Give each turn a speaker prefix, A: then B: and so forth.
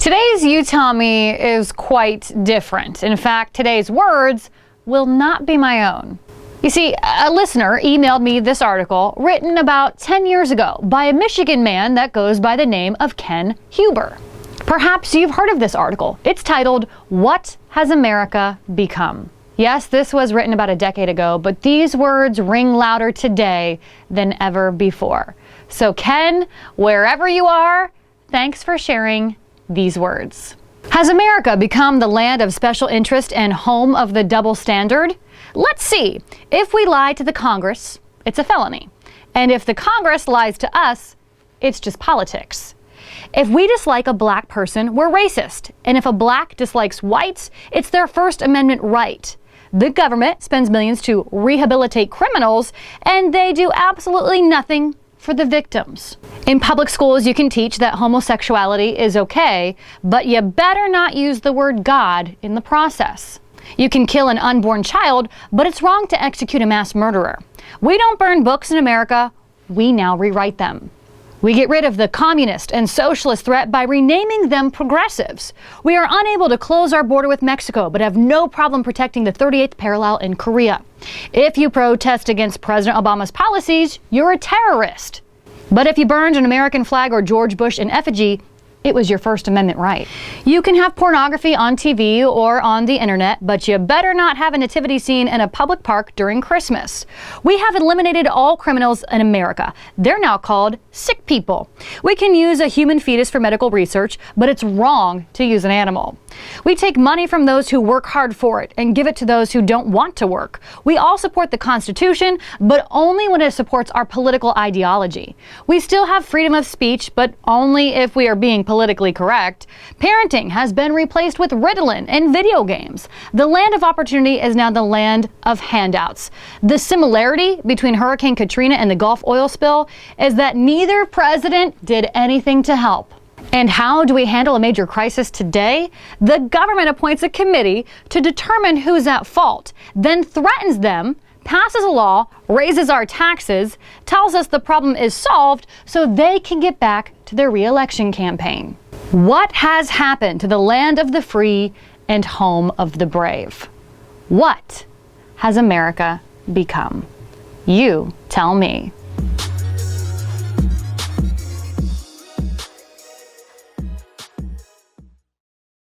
A: Today's You Tell Me is quite different. In fact, today's words will not be my own. You see, a listener emailed me this article written about 10 years ago by a Michigan man that goes by the name of Ken Huber. Perhaps you've heard of this article. It's titled, "What Has America Become?" Yes, this was written about a decade ago, but these words ring louder today than ever before. So Ken, wherever you are, thanks for sharing these words. Has America become the land of special interest and home of the double standard? Let's see. If we lie to the Congress, it's a felony. And if the Congress lies to us, it's just politics. If we dislike a black person, we're racist. And if a black dislikes whites, it's their First Amendment right. The government spends millions to rehabilitate criminals, and they do absolutely nothing for the victims. In public schools, you can teach that homosexuality is okay, but you better not use the word God in the process. You can kill an unborn child, but it's wrong to execute a mass murderer. We don't burn books in America, we now rewrite them. We get rid of the communist and socialist threat by renaming them progressives. We are unable to close our border with Mexico, but have no problem protecting the 38th parallel in Korea. If you protest against President Obama's policies, you're a terrorist. But if you burned an American flag or George Bush in effigy, it was your First Amendment right. You can have pornography on TV or on the internet, but you better not have a nativity scene in a public park during Christmas. We have eliminated all criminals in America. They're now called sick people. We can use a human fetus for medical research, but it's wrong to use an animal. We take money from those who work hard for it and give it to those who don't want to work. We all support the Constitution, but only when it supports our political ideology. We still have freedom of speech, but only if we are being politically correct. Parenting has been replaced with Ritalin and video games. The land of opportunity is now the land of handouts. The similarity between Hurricane Katrina and the Gulf oil spill is that neither president did anything to help. And how do we handle a major crisis today? The government appoints a committee to determine who's at fault, then threatens them, passes a law, raises our taxes, tells us the problem is solved so they can get back to their re-election campaign. What has happened to the land of the free and home of the brave? What has America become? You tell me.